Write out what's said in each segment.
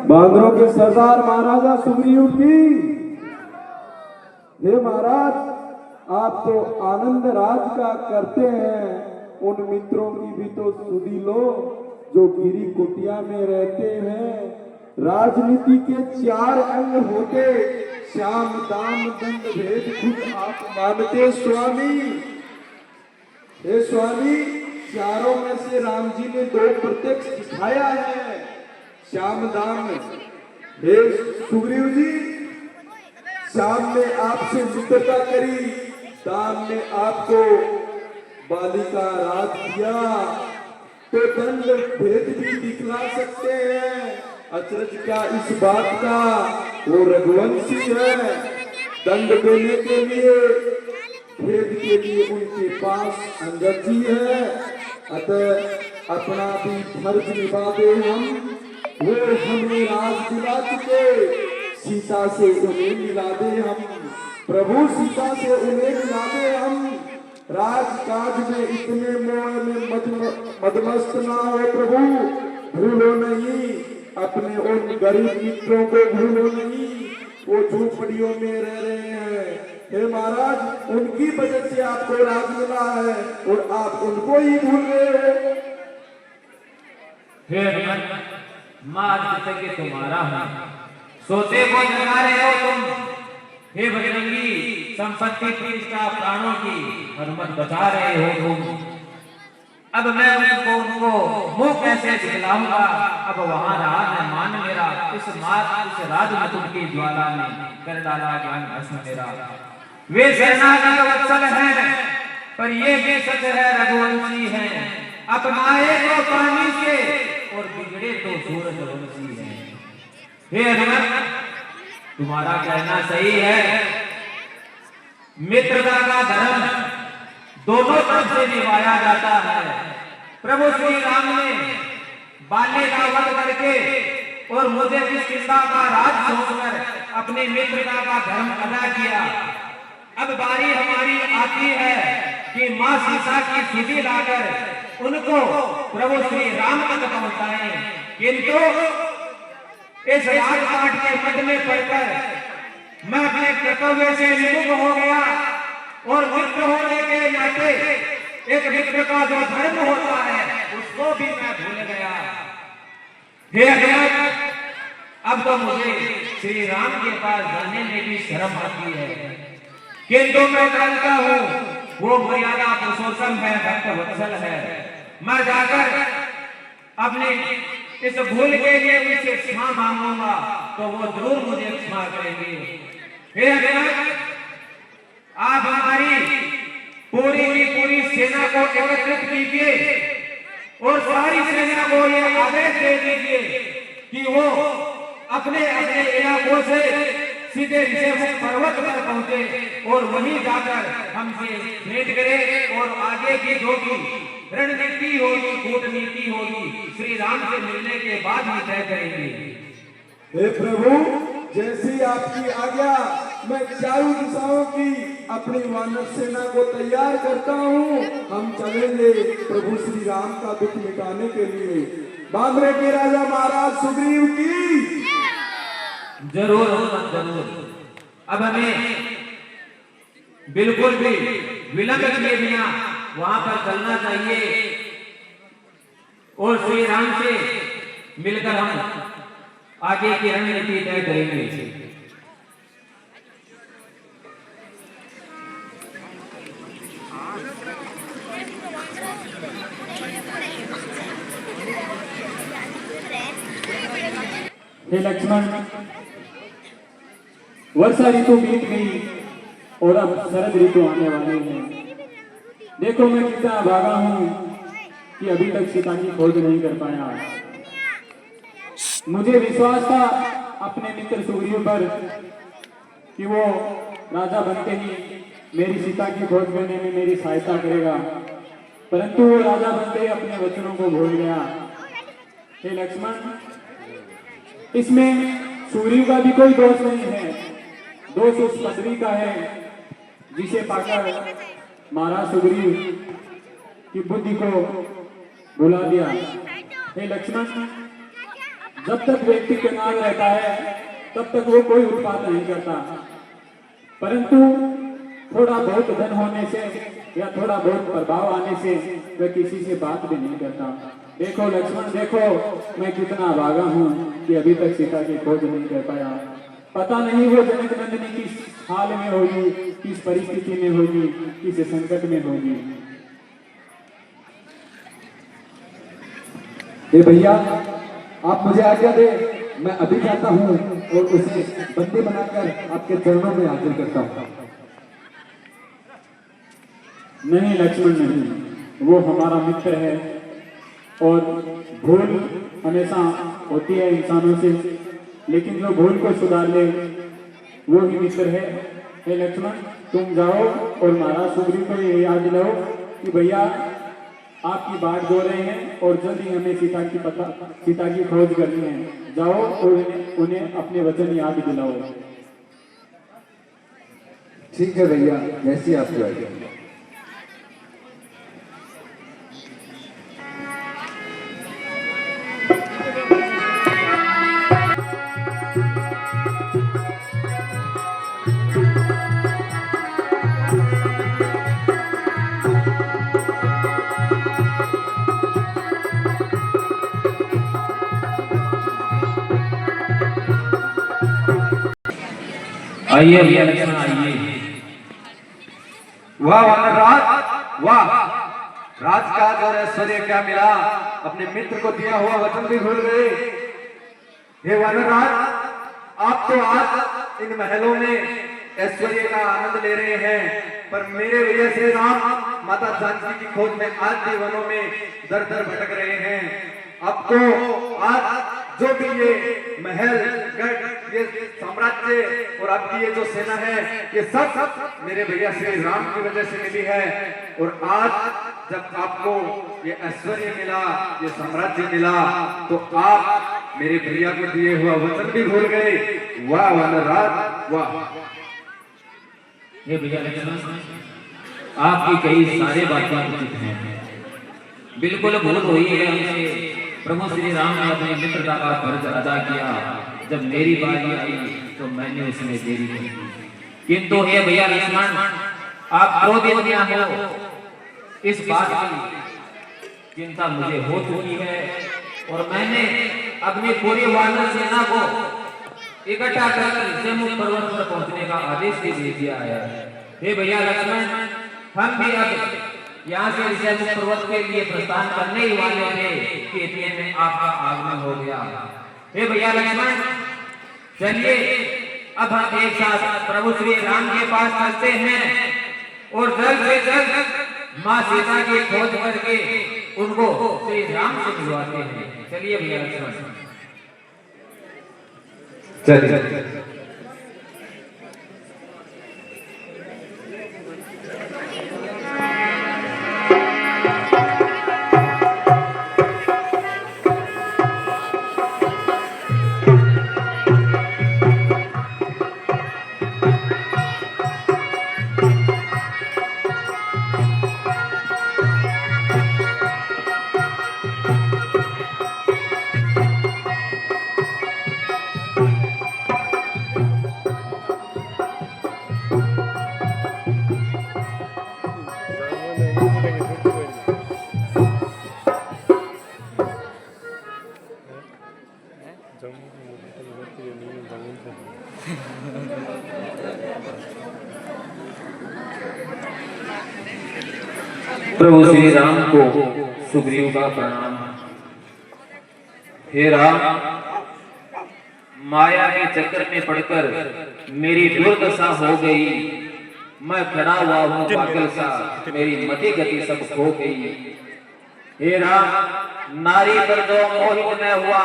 बांदरों के सरदार महाराजा सुग्रीव की। हे महाराज, आप तो आनंद राज का करते हैं, उन मित्रों की भी तो सुधी लो जो गिरी कुटिया में रहते हैं। राजनीति के 4 अंग होते, श्याम दाम दंड भेद खुद आप मानते स्वामी। हे स्वामी, चारों में से राम जी ने 2 प्रत्यक्ष दिखाया है, श्याम दाम। हे सुग्रीव जी, श्याम ने आपसे मित्रता करी, दाम ने आपको बाली का राज दिया, तो दंड भेद भी दिखला सकते हैं। अचरज क्या इस बात का, वो रघुवंशी है। दंड देने के लिए, भेद के लिए उनके पास अंगद जी है। अतः अपना भी फर्ज निभा दे हम। वो हमें राज दिला चुके, सीता से उन्हें मिला दे हम। प्रभु सीता से उन्हें मिला दे हम। राजकाज में इतने मोह में मदमस्त ना हो प्रभु, भूलो नहीं अपने उन गरीब मित्रों को, भूलो नहीं, वो झोपड़ियों में रह रहे हैं। हे महाराज, उनकी वजह से आपको राज मिला है और आप उनको ही भूल रहे हो। माँ के तुम्हारा हूँ, सोते को जगा रहे हो तुम। हे बजरंगी, संपत्ति प्रतिष्ठा प्राणों की हरमत बचा रहे हो तुम। अब मैं उनको मुंह कैसे दिखलाऊंगा, अब वहां रहा न मान मेरा। इस राज में तुमकी ज्वाला ने कर डाला ज्ञान भस्म मेरा। वे शरणागत वत्सल हैं, पर ये भी सच है रघुवंशी है। अपनाए तो पानी से और बिगड़े तो सूरज वंशी है। हे हनुमत, तुम्हारा कहना सही है। मित्रता का धर्म दोनों तरफ से निभाया जाता है। प्रभु श्री राम ने बाल्य का वध करके और मुझे किसकिंदा का राज छोड़कर अपने मित्रता का धर्म अदा किया। अब बारी हमारी आती है कि मां सीता की सुधि लाकर उनको प्रभु श्री राम तक पहुंचाएं। किंतु इस राजपाट के पद में पढ़कर मैं अपने कर्तव्य से विमुख हो गया और मित्र होने के नाते एक मित्र का जो धर्म होता है उसको भी मैं भूल गया। हे हनुमत, अब तो मुझे श्री राम के पास जाने में भी शर्म आती है। किंतु मैं जानता हूँ वो मर्यादा पुरुषोत्तम है, भक्त वत्सल है। मैं जाकर अपने इस भूल के लिए उनसे क्षमा मांगूंगा तो वो जरूर मुझे क्षमा करेंगे। हे हनुमत, आप हमारी पूरी की पूरी सेना को एकत्रित कीजिए और सारी सेना को ये आदेश दे दीजिए कि वो अपने अपने इलाकों से सीधे ऋषिमुख पर्वत पर पहुंचे और वहीं जाकर हमसे भेंट करें और आगे की जो भी रणनीति होगी, कूटनीति होगी, श्री राम से मिलने के बाद ही तय करेंगे। हे प्रभु, जैसी आपकी आज्ञा, मैं चारों दिशाओं की अपनी वानर सेना को तैयार करता हूँ। हम चलेंगे प्रभु श्री राम का दुख मिटाने के लिए। बांद्रे के राजा महाराज सुग्रीव की जरूर जरूर। अब हमें बिल्कुल भी विलंब किए बिना वहां पर चलना चाहिए और श्री राम से मिलकर हम आगे की रणनीति तय करेंगे। हे लक्ष्मण, वर्षा ऋतु बीत गई और अब शरद ऋतु आने वाली है। देखो मैं कितना भागा हूँ कि अभी तक सीता की खोज नहीं कर पाया। मुझे विश्वास था अपने मित्र सुग्रीव पर कि वो राजा बनते ही मेरी सीता की खोज करने में मेरी सहायता करेगा, परंतु वो राजा बनते ही अपने वचनों को भूल गया। हे लक्ष्मण, इसमें सुग्रीव का भी कोई दोष नहीं है, दोष उस पदवी का है जिसे पाकर महाराज सुग्रीव की बुद्धि को भुला दिया। हे लक्ष्मण, जब तक व्यक्ति कंगाल रहता है तब तक वो कोई उत्पाद नहीं करता, परंतु थोड़ा बहुत धन होने से या थोड़ा बहुत प्रभाव आने से वह किसी से बात भी नहीं करता। देखो लक्ष्मण, देखो मैं कितना भागा हूँ कि अभी तक सीता की खोज नहीं कर पाया। पता नहीं वो जनक नंदिनी किस हाल में होगी, किस परिस्थिति में होगी, किस संकट में होगी। ए भैया, आप मुझे आज्ञा दे, मैं अभी जाता हूँ और उसे बंदी बनाकर आपके चरणों में हाजिर करता हूँ। नहीं लक्ष्मण नहीं, वो हमारा मित्र है और भूल हमेशा होती है इंसानों से, लेकिन जो भूल को सुधार ले वो ही मित्र है। हे लक्ष्मण, तुम जाओ और महाराज सुग्रीव को ये याद दिलाओ कि भैया आपकी बात जो रहे हैं और जल्दी हमें सीता की खोज करनी है। जाओ और उन्हें अपने वचन याद दिलाओ। ठीक है भैया, जैसी आपकी आज्ञा। आइए भैया लक्ष्मण, आइए। वाह वानरराज, वाह! राजकाज और ऐश्वर्य क्या मिला, अपने मित्र को दिया हुआ वचन भी भूल गए। हे वानरराज, आप तो आज इन महलों में ऐश्वर्य का आनंद ले रहे हैं, पर मेरे भैया श्री राम माता जानकी की खोज में आज भी वनों में दर दर भटक रहे हैं। आपको आज जो भी ये महल, गढ़, ये साम्राज्य और आपकी ये जो सेना है, ये सब मेरे भैया श्री राम की वजह से मिली है। और आज जब आपको ये ऐश्वर्य मिला, ये साम्राज्य मिला, तो आप मेरे भैया को दिए हुआ वचन भी भूल गए। वाह वानरराज, वाह! ये भैया लक्ष्मण, आपकी कई सारे बातें उचित हैं, बिल्कुल भूल हुई है हमसे। प्रभु श्री राम ने अपनी मित्रता का फर्ज अदा किया। जब मेरी बारी आई तो मैंने उसमें देरी की, किंतु हे भैया लक्ष्मण, आप क्रोधित न हो। इस बात की चिंता मुझे हो चुकी है और मैंने अपनी पूरी वानर सेना को इकट्ठा कर जम्मू पर्वत पर पहुंचने का आदेश भी दे दिया है। हे भैया लक्ष्मण, हम भी अब यहाँ से जम्मू पर्वत के लिए प्रस्थान करने ही वाले थे कि इतने में आपका आगमन हो गया। हे भैया लक्ष्मण, चलिए अब हम एक साथ प्रभु श्री राम के पास चलते हैं और जल्द से जल्द माँ सीता की खोज करके उनको श्री राम से मिलवाते हैं। चलिए भैया लक्ष्मण, चलिए। प्रभु श्री राम को सुग्रीव का प्रणाम। हे राम, माया के चक्कर में पड़कर मेरी दुर्दशा हो गई। मैं खड़ा हुआ हूँ पागल सा, मेरी मति गति सब खो गई। हे राम, नारी पर जो मोहित न हुआ,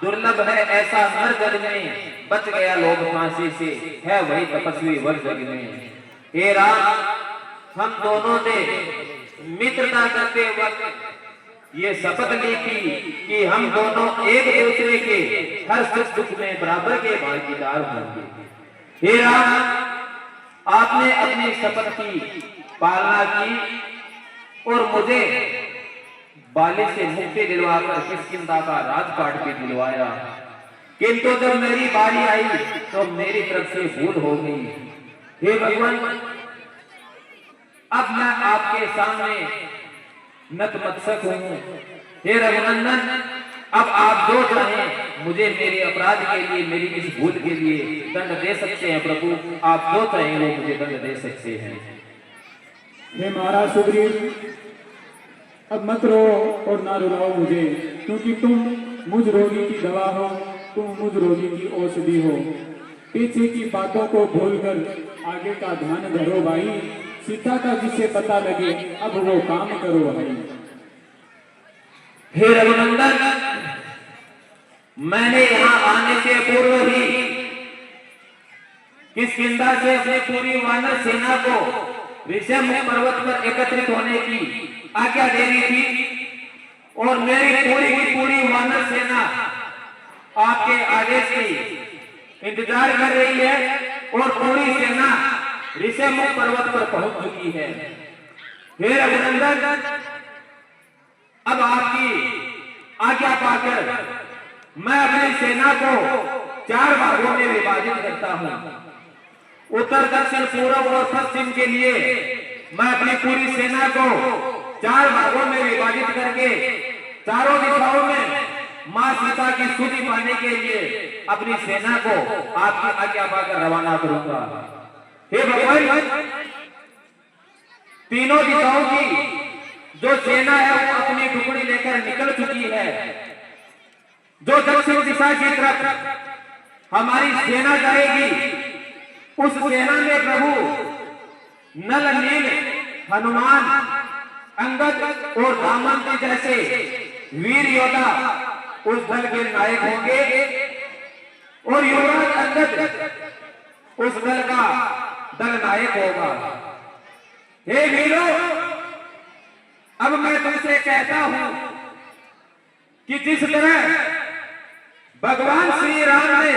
दुर्लभ है ऐसा नर जग में। बच गया लोभ फांसी से, है वही तपस्वी वर जग में। हे राम, हम दोनों ने मित्रता करते वक्त ये शपथ ली थी कि हम दोनों एक दूसरे के हर सुख दुख में बराबर के भागीदार होंगे। हे राम, आपने अपनी शपथ की पालना की और मुझे बाले से मुक्ति दिलवाकर किष्किंधा का राजपाट भी दिलवाया, किंतु जब मेरी बारी आई तो मेरी तरफ से भूल हो गई। हे भगवान, अब मैं आपके सामने नतमस्तक हूँ। हे रघुनंदन, अब आप जो चाहें मुझे मेरे अपराध के लिए, मेरी इस भूल के लिए दंड दे सकते हैं प्रभु। आप जो चाहें वो मुझे दंड दे सकते हैं। हे महाराज सुग्रीव, अब मत रो और ना रुलाओ मुझे, क्योंकि तुम मुझ रोगी की दवा हो, तुम मुझ रोगी की औषधि हो। पीछे की बातों को भूलकर आगे का ध्यान धरो भाई। सीता का जिसे पता लगे अब वो काम करो भाई। हे रघुनंदन, मैंने यहाँ आने से पूर्व ही किष्किंधा से अपनी पूरी वानर सेना को ऋषिमुख पर्वत पर एकत्रित होने की आज्ञा दे दी थी और मेरी पूरी की पूरी वानर सेना आपके आदेश की इंतजार कर रही है और पूरी सेना ऋषिमुख पर्वत पर पहुंच चुकी है। हे रघुनंदन, अब आपकी आज्ञा पाकर मैं अपनी सेना को 4 भागों में विभाजित करता हूं। उत्तर, दक्षिण, पूर्व और पश्चिम के लिए मैं अपनी पूरी सेना को 4 भागों में विभाजित करके चारों दिशाओं में मां सीता की स्तुति पाने के लिए अपनी सेना को आपकी आज्ञा पाकर रवाना करूंगा। हे भगवान, तीनों दिशाओं की जो सेना है वो अपनी टुकड़ी लेकर निकल चुकी है। जो दक्षिण दिशा की तरफ हमारी सेना जाएगी, उस सेना में प्रभु नल, नील, हनुमान, अंगद और दामंती जैसे वीर योद्धा उस दल के नायक होंगे और युवराज अंगद उस दल का दल नायक होगा। हे वीरों, अब मैं तुमसे कहता हूं कि जिस तरह भगवान श्री राम ने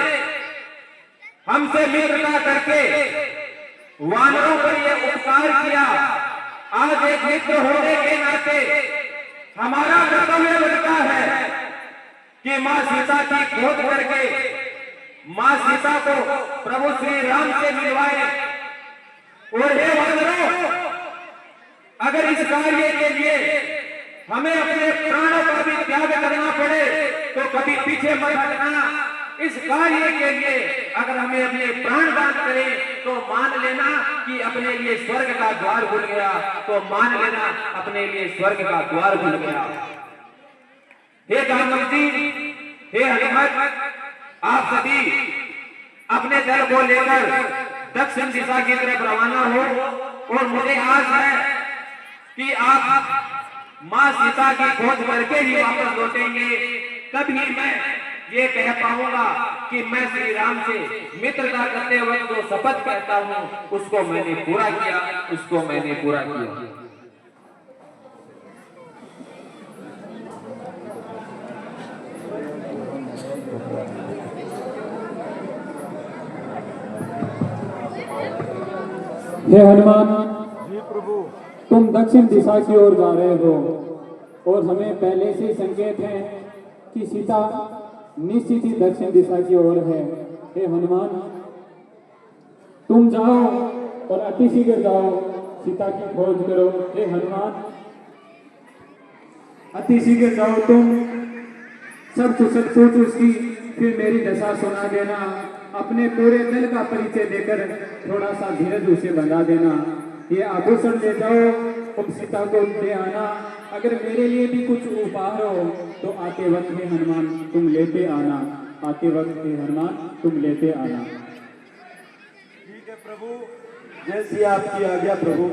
हमसे मित्रता करके वानरों पर यह उपकार किया, आज एक मित्र होने के नाते हमारा कर्तव्य बनता है कि मां सीता की खोज करके मां सीता को प्रभु श्री राम से मिलवाए। और हे वानरों, अगर इस कार्य के लिए हमें अपने प्राणों का भी त्याग करना पड़े तो कभी पीछे मत हटना। इस कार्य के लिए अगर हमें अपने प्राण दान करें तो मान लेना कि अपने लिए स्वर्ग का द्वार खुल गया, तो मान लेना अपने लिए स्वर्ग का द्वार खुल गया। हे दामोदर जी, हे हनुमत, आप सभी अपने दल को लेकर दक्षिण दिशा की तरफ रवाना हो और मुझे आस है कि आप मां सीता की खोज करके ही वापस लौटेंगे। तभी मैं ये कह पाऊंगा कि मैं श्री राम से मित्रता करते वक्त जो शपथ कहता हूं उसको मैंने पूरा किया, उसको मैंने पूरा किया। हे हनुमान जी प्रभु, तुम दक्षिण दिशा की ओर जा रहे हो और हमें पहले से संकेत है कि सीता निश्चित ही दक्षिण दिशा की ओर है। हे हनुमान, तुम जाओ और अति शीघ्र जाओ, सीता की खोज करो। हे हनुमान, अति शीघ्र जाओ, तुम सब कुछ उसकी फिर मेरी दशा सुना देना। अपने पूरे दल का परिचय देकर थोड़ा सा धीरज उसे बंधा देना। ये आभूषण ले जाओ और सीता को दे आना। अगर मेरे लिए भी कुछ उपहार हो तो आते वक्त हे हनुमान तुम लेते आना, आते वक्त हे हनुमान तुम लेते आना। ठीक है प्रभु, जैसी आपकी आज्ञा प्रभु।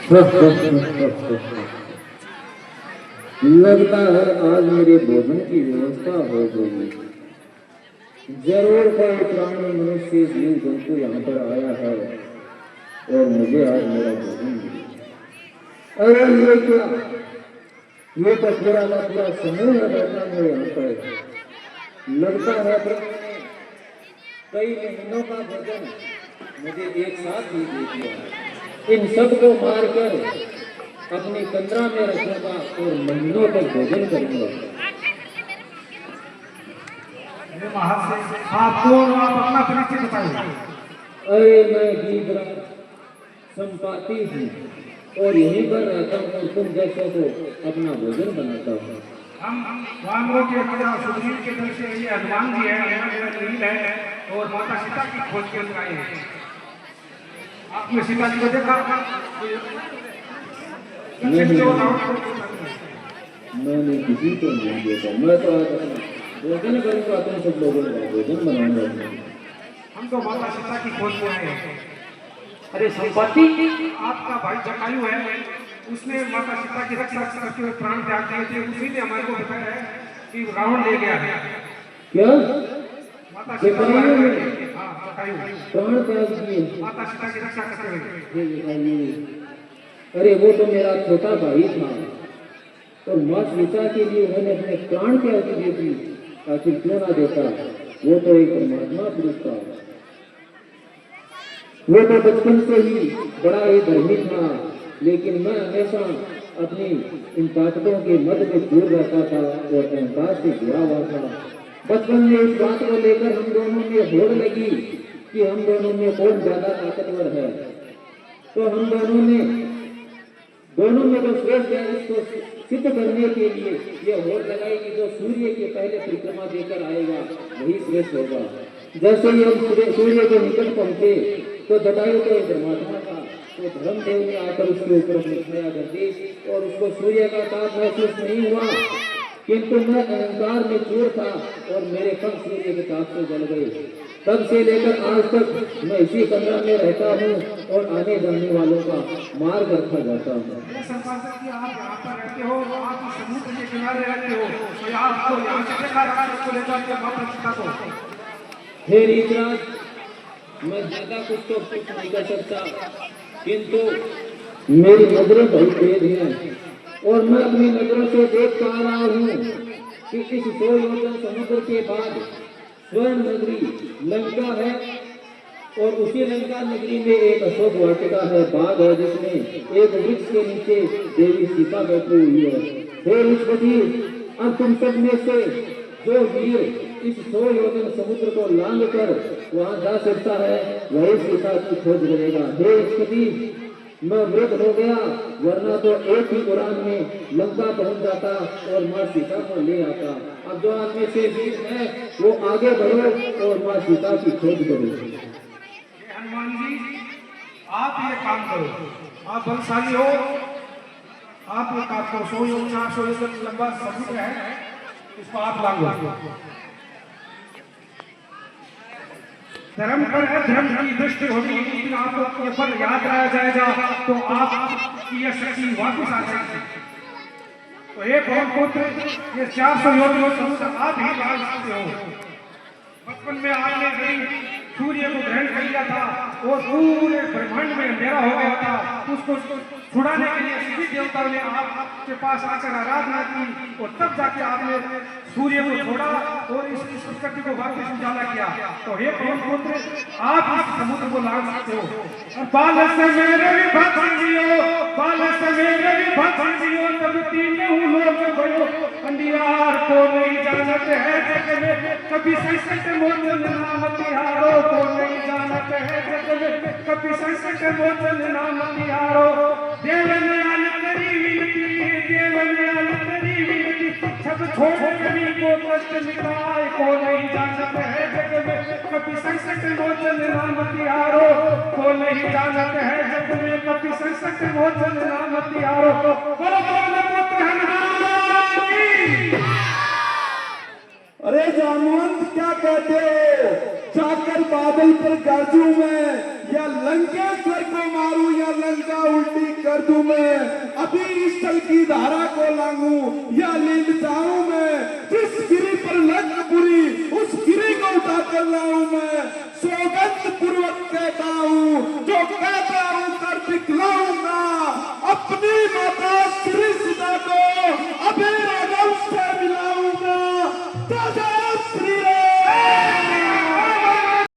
लगता है आज मेरे भोजन की व्यवस्था हो गई। जरूर कोई प्राणी मनुष्य जीव जंतु यहाँ पर आया है और मुझे आज मेरा भोजन मिला। अरे ये क्या, ये तो पूरा का पूरा समूह है बैठा है यहाँ पर। लगता है प्रभु ने कई महीनों का भोजन मुझे एक साथ ही दे दिया। इन सबको मारकर अपनी कंदरा में रखूंगा और महीनों तक भोजन करूंगा। आपको आप अपना परिचय बताइए। अरे मैं गीतराज संपाति हूँ और यहीं पर रहता हूँ और तुम जैसों को अपना भोजन बनाता हूँ। हम वानरों के राजा सुग्रीव के दल से ये हनुमान जी है, मेरा नील है और माता सीता की खोज के अंदर आए हैं। आपने सीता जी को देखा? मैंने किसी को नहीं देखा। मैं तो आज अपना भोजन करूंगा, तुम सब लोगों का भोजन बनाऊंगा। हम तो माता सीता की खोज में आए हैं। अरे संपत्ति, आपका भाई जटायु है, उसने माता सीता की रक्षा करते हुए प्राण त्याग दिए थे। उसी ने हमारे को बताया है कि रावण ले गया है। क्या माता सीता जटायु ने हाँ, जटायु प्राण त्याग दिए? माता सीता की रक्षा करते हुए। अरे वो तो मेरा छोटा भाई था और माँ सीता के लिए उन्होंने अपने प्राण की आहुति दे दी। आखिर क्यों ना देता, वो तो एक परमात्मा पुरुष था। वो तो बचपन से ही बड़ा ही धर्मी था, लेकिन मैं हमेशा अपनी इन ताकतों के मध्य में दूर रहता था और अहंकार से जुड़ा हुआ था। बचपन में इस बात को लेकर हम दोनों में होड़ लगी कि हम दोनों में कौन ज्यादा ताकतवर है। तो हम दोनों में जो श्रेष्ठ है इसको सिद्ध करने के लिए ये होड़ लगाई कि जो सूर्य के पहले परिक्रमा देकर आएगा वही श्रेष्ठ होगा। जैसे ही हम सूर्य के निकट पहुंचे तो जटायु तो एक परमात्मा था, तो धर्मदेव ने आकर उसके ऊपर अपनी छाया कर दी और उसको सूर्य का ताप महसूस नहीं हुआ, किंतु मैं अहंकार में चूर था और मेरे पंख सूर्य के ताप से जल गए। तब से लेकर आज तक मैं इसी कमरा में रहता हूँ और आने जाने वालों का मार्ग रखा जाता हूँ। संपादक जी, आप यहाँ पर रहते हो, आप समुद्र के किनारे रहते हो, तो आपको यहाँ से देखा जाता ले जाते माता सीता को। हे रीतराज, मैं ज्यादा कुछ तो कुछ नहीं कर सकता, किंतु मेरी नजरें बहुत तेज हैं और मैं अपनी नजरों से देख पा रहा हूँ कि इस 100 योजन समुद्र के बाद स्वर्ण नगरी लंका है और उसी लंका नगरी में एक अशोक वाटिका है, बाग है, जिसमें एक वृक्ष के नीचे देवी सीता बैठी हुई है। हे ऋषपति, अब तुम सब में से जो वीर इस 100 योजन समुद्र को लांग कर वहां जा सकता है वही सीता की खोज करेगा। हे ऋषपति, मैं वृद्ध हो गया, वरना तो एक ही उड़ान में लंका पहुंच जाता और माँ सीता को ले आता। अब जो आदमी से वीर है वो आगे बढ़ो और माँ सीता की खोज करो। हनुमान जी, आप ये काम करो, आप बलशाली हो, आप ये काम करो। 100 योजन 400 योजन लंबा समुद्र है, इसको आप लांगो। धर्म पर धर्म की दृष्टि होगी, लेकिन आपको ये फल याद रहा जाएगा तो आपकी यह शक्ति वापस आ जाएगी। तो ये पवन पुत्र, ये 400 योजन समुद्र आप ही लांग सकते हो। बचपन में आपने कहीं सूर्य को ग्रहण कर लिया था और पूरे ब्रह्मांड में अंधेरा हो गया था, उसको छुड़ाने के लिए सभी देवताओं ने आपके पास आकर आराधना की और तब जाके आपने सूर्य को छोड़ा और इस प्रकृति को वापस उजाला किया। तो हे पवन पुत्र, आप इस समुद्र को लांग सकते हो। बाल से मेरे भी भक्तियो, बाल से मेरे भी भक्तियो, तब तीनों लोग भयो अंधियार को नहीं जानते हैं जग में, कभी संकट मोचन नाम तिहारो को नहीं जानते हैं जग में, कभी संकट मोचन नाम तिहारो। देव दयाल करी विनती, देव दयाल करी विनती, सब छोड़ कभी को कष्ट मिटाए को नहीं जानते हैं जग में, कभी संकट मोचन नाम तिहारो को नहीं जानते हैं जग में, कभी संकट मोचन नाम तिहारो। बोलो पवन पुत्र हनुमान की। अरे जामवंत, क्या कहते हो? जाकर बादल पर गरजू मैं या लंकेश्वर को मारूं या लंका उल्टी कर दूं मैं, अभी इस स्थल की धारा को लांगू या लील जाऊं मैं, जिस गिरी पर लंक बुरी उस गिरी को उठा कर लाऊं मैं।